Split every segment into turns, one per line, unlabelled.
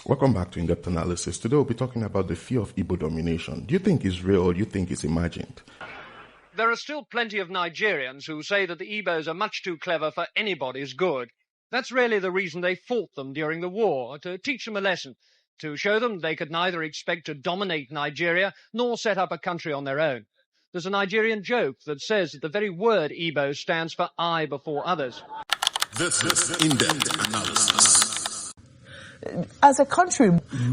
Welcome back to In-Depth Analysis. Today we'll be talking about the fear of Igbo domination. Do you think it's real or do you think it's imagined?
There are still plenty of Nigerians who say that the Igbos are much too clever for anybody's good. That's really the reason they fought them during the war, to teach them a lesson, to show them they could neither expect to dominate Nigeria nor set up a country on their own. There's a Nigerian joke that says that the very word Igbo stands for I before others.
This is In-Depth Analysis.
As a country,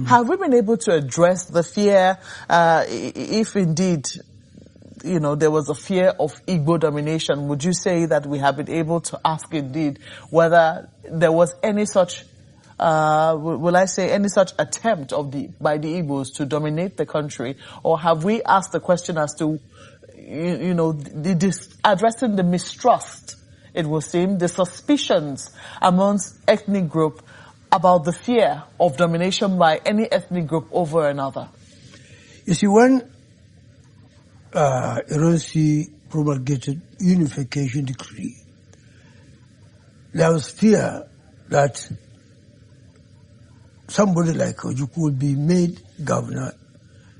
have we been able to address the fear, if indeed, there was a fear of Igbo domination? Would you say that we have been able to ask indeed whether there was any such, any such attempt by the Igbos to dominate the country? Or have we asked the question as to, addressing the mistrust, it will seem, the suspicions amongst ethnic group about the fear of domination by any ethnic group over another?
You see, when Ironsi promulgated unification decree, there was fear that somebody like Ojukwu would be made governor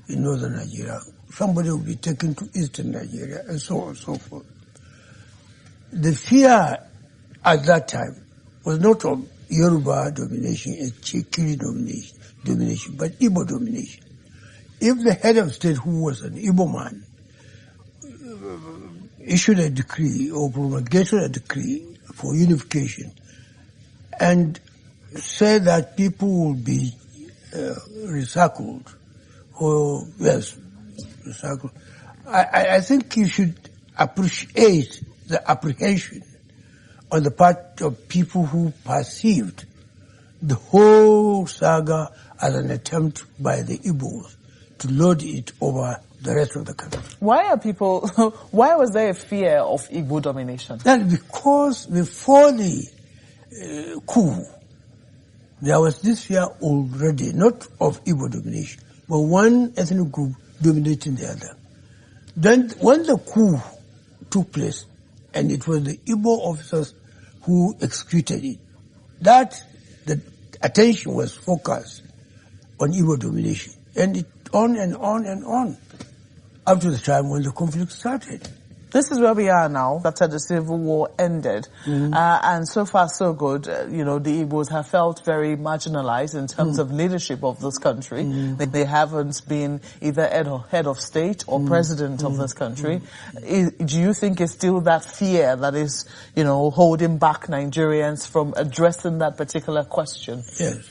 in northern Nigeria. Somebody would be taken to eastern Nigeria, and so on and so forth. The fear at that time was not of Yoruba domination and Chikiri domination, but Igbo domination. If the head of state, who was an Igbo man, issued a decree or promulgated a decree for unification and said that people will be recycled, I think you should appreciate the apprehension on the part of people who perceived the whole saga as an attempt by the Igbos to load it over the rest of the country.
Why was there a fear of Igbo domination?
That's because before the coup, there was this fear already, not of Igbo domination, but one ethnic group dominating the other. Then when the coup took place, and it was the Igbo officers who executed it, the attention was focused on Igbo domination. And it on and on and on, up to the time when the conflict started.
This is where we are now, after the Civil War ended. And so far so good. The Igbos have felt very marginalized in terms of leadership of this country. They haven't been either head of state or president of this country. Do you think it's still that fear that is, holding back Nigerians from addressing that particular question?
Yes.